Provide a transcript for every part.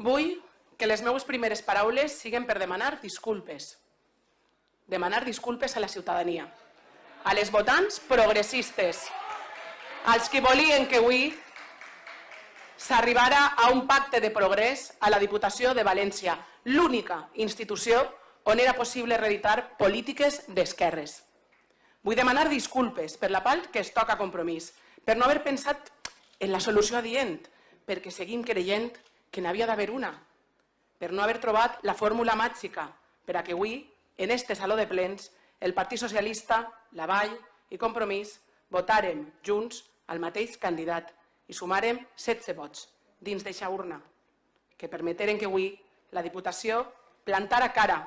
Vull que les meves primeres paraules siguin per demanar disculpes. Demanar disculpes a la ciutadania, a les votants progressistes, als que volien que avui s'arribara a un pacte de progrés a la Diputació de València, l'única institució on era possible reeditar polítiques d'esquerres. Vull demanar disculpes per la part que es toca a Compromís, per no haver pensat en la solució adient, perquè seguim creient que n'havia d'haver una, per no haver trobat la fórmula màgica per a que avui, en este saló de plens, el Partit Socialista, la Vall i Compromís votàrem junts al mateix candidat i sumàrem 16 vots dins d'eixa urna, que permeteren que avui la Diputació plantara cara,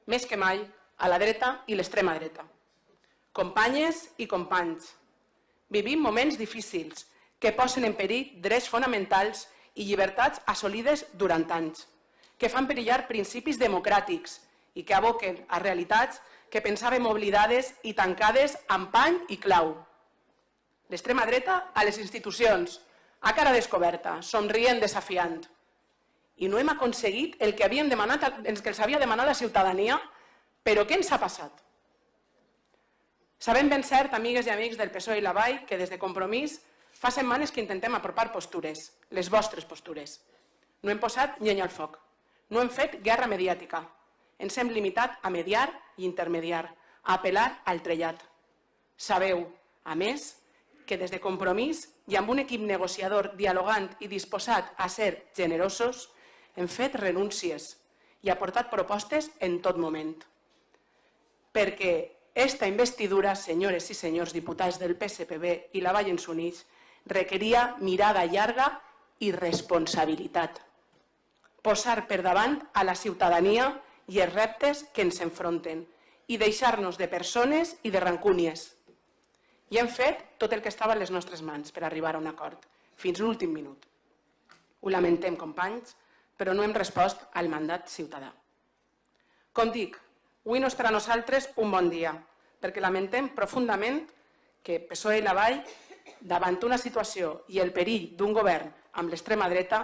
més que mai, a la dreta i l'extrema dreta. Companyes i companys, vivim moments difícils que posen en perill drets fonamentals i llibertats assolides durant anys, que fan perillar principis democràtics i que aboquen a realitats que pensàvem oblidades i tancades amb pany i clau. L'extrema dreta a les institucions, a cara descoberta, somrient, desafiant. I no hem aconseguit el que els havia demanat la ciutadania, però què ens ha passat? Sabem ben cert, amigues i amics del PSOE i la Vall, que des de Compromís fa setmanes que intentem apropar postures, les vostres postures. No hem posat llenya al foc, no hem fet guerra mediàtica, ens hem limitat a mediar i intermediar, a apel·lar al trellat. Sabeu, a més, que des de Compromís i amb un equip negociador dialogant i disposat a ser generosos, hem fet renúncies i aportat propostes en tot moment. Perquè esta investidura, senyores i senyors diputats del PSPB i la Vall ens uneix, requeria mirada llarga i responsabilitat. Posar per davant a la ciutadania i els reptes que ens enfronten i deixar-nos de persones i de rancúnies. I hem fet tot el que estava a les nostres mans per arribar a un acord, fins l'últim minut. Ho lamentem, companys, però no hem respost al mandat ciutadà. Com dic, avui no és per a nosaltres un bon dia, perquè lamentem profundament que PSOE i la Vall, davant una situació i el perill d'un govern amb l'extrema dreta,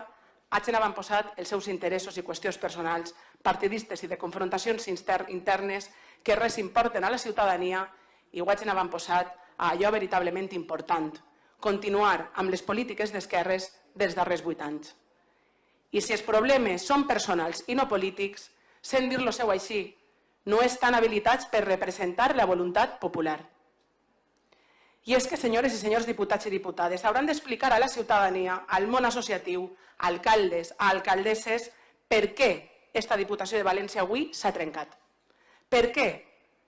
hagin avantposat els seus interessos i qüestions personals, partidistes i de confrontacions internes que res importen a la ciutadania i ho hagin avantposat a allò veritablement important, continuar amb les polítiques d'esquerres dels darrers 8 anys. I si els problemes són personals i no polítics, sent dir-lo seu així, no estan habilitats per representar la voluntat popular. I és que, senyores i senyors diputats i diputades, hauran d'explicar a la ciutadania, al món associatiu, a alcaldes, a alcaldesses, per què esta Diputació de València avui s'ha trencat. Per què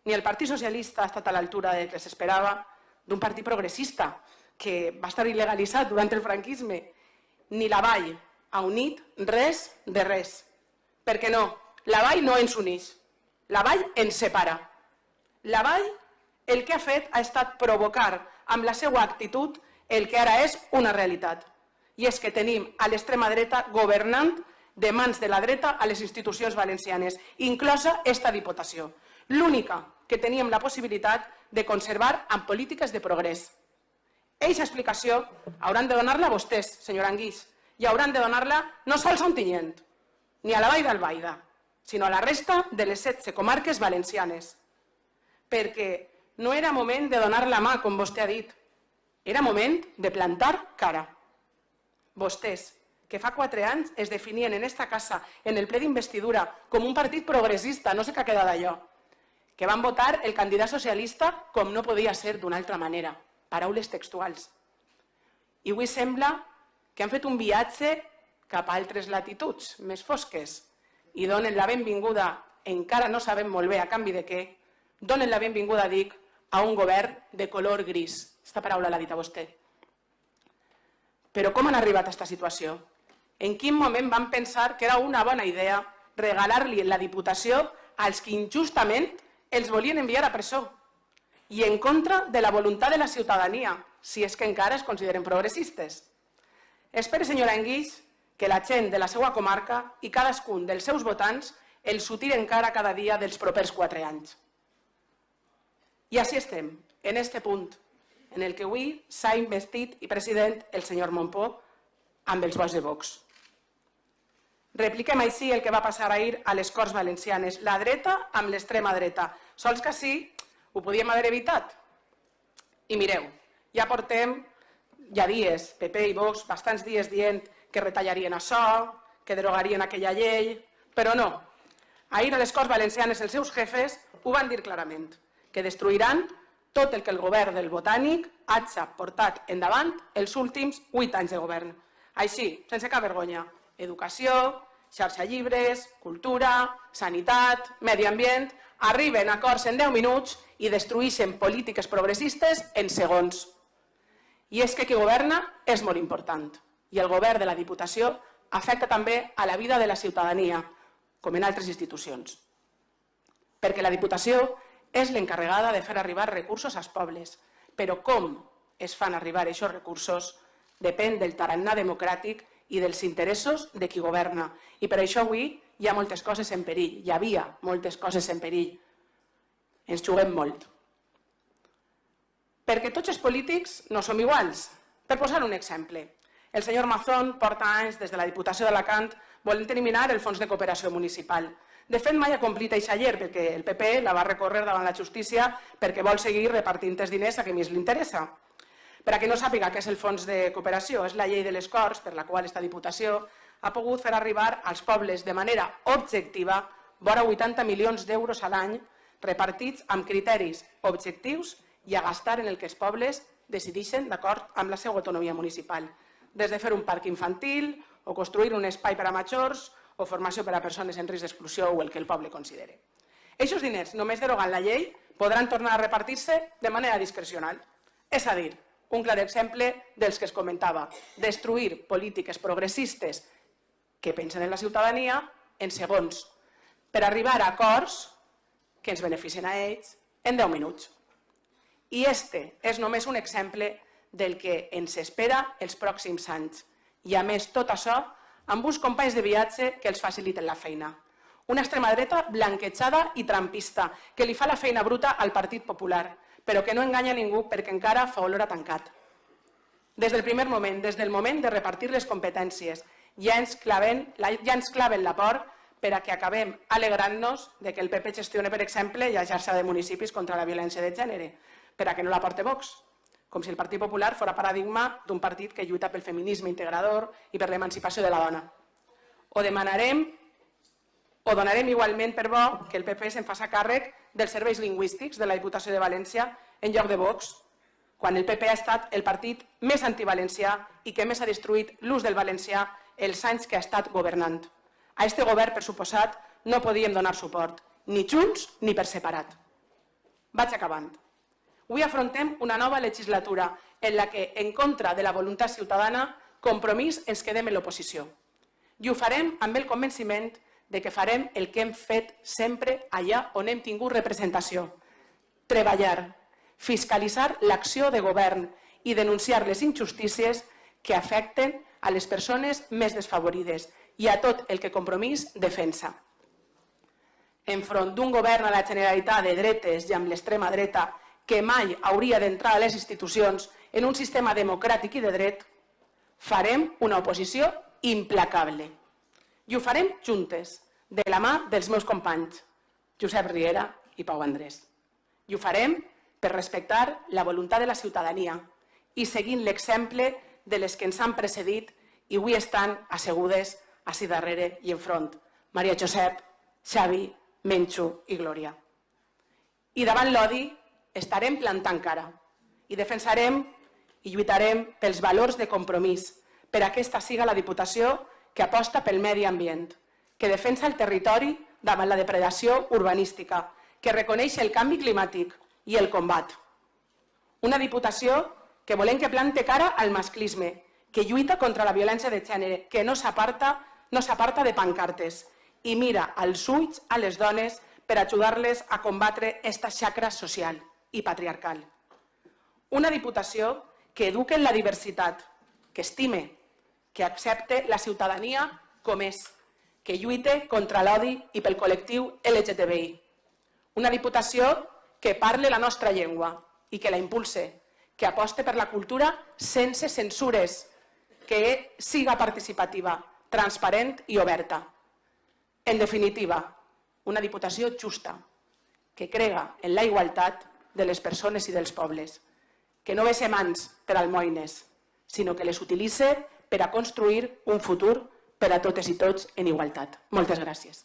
ni el Partit Socialista ha estat a l'altura del que s'esperava d'un partit progressista que va estar il·legalitzat durant el franquisme, ni la Vall ha unit res de res. Perquè no, la Vall no ens uneix, la Vall ens separa. La Vall el que ha fet ha estat provocar amb la seva actitud el que ara és una realitat. I és que tenim a l'extrema dreta governant de mans de la dreta a les institucions valencianes, inclosa esta Diputació, l'única que teníem la possibilitat de conservar amb polítiques de progrés. Eixa explicació hauran de donar-la vostès, senyor Anguix, i hauran de donar-la no sols a Ontinyent, ni a la Vall d'Albaida, sinó a la resta de les 16 comarques valencianes. Perquè no era moment de donar la mà, com vostè ha dit, era moment de plantar cara. Vostès, que fa 4 anys es definien en esta casa, en el ple d'investidura, com un partit progressista, no sé què ha quedat d'allò, que van votar el candidat socialista com no podia ser d'una altra manera, paraules textuals. I avui sembla que han fet un viatge cap a altres latituds, més fosques, i donen la benvinguda, encara no sabem molt bé a canvi de què, donen la benvinguda, dic, a un govern de color gris. Aquesta paraula l'ha dit a vostè. Però com han arribat a aquesta situació? En quin moment van pensar que era una bona idea regalar-li la Diputació als que injustament els volien enviar a presó i en contra de la voluntat de la ciutadania, si és que encara es consideren progressistes. Espero, senyora Anguix, que la gent de la seva comarca i cadascun dels seus votants els ho tiren cara cada dia dels propers 4 anys. I així estem, en este punt, en el que avui s'ha investit i president el senyor Montpó amb els vots de Vox. Repliquem així el que va passar ahir a les Corts Valencianes, la dreta amb l'extrema dreta. Sols que així ho podíem haver evitat. I mireu, ja portem dies, PP i Vox, bastants dies dient que retallarien això, que derogarien aquella llei, però no. Ahir a les Corts Valencianes els seus jefes ho van dir clarament, que destruiran tot el que el govern del Botànic hagi portat endavant els últims 8 anys de govern. Així, sense cap vergonya, educació, xarxa llibres, cultura, sanitat, medi ambient, arriben a acords en 10 minuts i destrueixen polítiques progressistes en segons. I és que qui governa és molt important i el govern de la Diputació afecta també a la vida de la ciutadania, com en altres institucions. Perquè la Diputació és l'encarregada de fer arribar recursos als pobles, però com es fan arribar aquests recursos depèn del tarannà democràtic i dels interessos de qui governa. I per això avui hi ha moltes coses en perill, hi havia moltes coses en perill. Ens juguem molt. Perquè tots els polítics no som iguals. Per posar un exemple, el senyor Mazón porta anys des de la Diputació d'Alacant volent eliminar el fons de cooperació municipal. De fet, mai ha complit aquesta llei perquè el PP la va recórrer davant la justícia perquè vol seguir repartint els diners a qui més li interessa. Per a qui no sàpiga què és el fons de cooperació, és la llei de les Corts per la qual esta Diputació ha pogut fer arribar als pobles de manera objectiva vora 80 milions d'euros a l'any repartits amb criteris objectius i a gastar en el que els pobles decideixen d'acord amb la seva autonomia municipal. Des de fer un parc infantil o construir un espai per a majors o formació per a persones en risc d'exclusió o el que el poble considere. Aquests diners, només derogant la llei, podran tornar a repartir-se de manera discrecional. És a dir, un clar exemple dels que es comentava, destruir polítiques progressistes que pensen en la ciutadania en segons, per arribar a acords que ens beneficien a ells en 10 minuts. I este és només un exemple del que ens espera els pròxims anys. I a més, tot això amb uns companys de viatge que els faciliten la feina. Una extrema dreta blanquejada i trampista que li fa la feina bruta al Partit Popular, però que no enganya ningú perquè encara fa olor a tancat. Des del primer moment, des del moment de repartir les competències, ja ens claven la por per a que acabem alegrant-nos que el PP gestioni, per exemple, la xarxa de municipis contra la violència de gènere, per a que no la porti Vox, com si el Partit Popular fos paradigma d'un partit que lluita pel feminisme integrador i per l'emancipació de la dona. O donarem igualment per bo que el PP se'n faci càrrec dels serveis lingüístics de la Diputació de València en lloc de Vox, quan el PP ha estat el partit més antivalencià i que més ha destruït l'ús del valencià els anys que ha estat governant. A este govern, per suposat, no podíem donar suport, ni junts ni per separat. Vaig acabant. Avui afrontem una nova legislatura en la que, en contra de la voluntat ciutadana, Compromís ens quedem en l'oposició. I ho farem amb el convenciment de que farem el que hem fet sempre allà on hem tingut representació. Treballar, fiscalitzar l'acció de govern i denunciar les injustícies que afecten a les persones més desfavorides i a tot el que Compromís defensa. Enfront d'un govern a la Generalitat de dretes i amb l'extrema dreta que mai hauria d'entrar a les institucions en un sistema democràtic i de dret, farem una oposició implacable. I ho farem juntes, de la mà dels meus companys, Josep Riera i Pau Andrés. I ho farem per respectar la voluntat de la ciutadania i seguint l'exemple de les que ens han precedit i avui estan assegudes ací darrere i enfront, Maria Josep, Xavi, Menxo i Glòria. I davant l'odi estarem plantant cara i defensarem i lluitarem pels valors de Compromís, per a aquesta siga la Diputació que aposta pel medi ambient, que defensa el territori davant la depredació urbanística, que reconeix el canvi climàtic i el combat. Una Diputació que volem que plante cara al masclisme, que lluita contra la violència de gènere, que no s'aparta de pancartes i mira als ulls a les dones per ajudar-les a combatre esta xacra social i patriarcal. Una Diputació que eduque en la diversitat, que estime, que accepte la ciutadania com és, que lluite contra l'odi i pel col·lectiu LGTBI. Una Diputació que parle la nostra llengua i que la impulse, que aposte per la cultura sense censures, que siga participativa, transparent i oberta. En definitiva, una Diputació justa, que crega en la igualtat de les persones i dels pobles, que no vessa mans per almoines, sinó que les utilitza per a construir un futur per a totes i tots en igualtat. Moltes gràcies.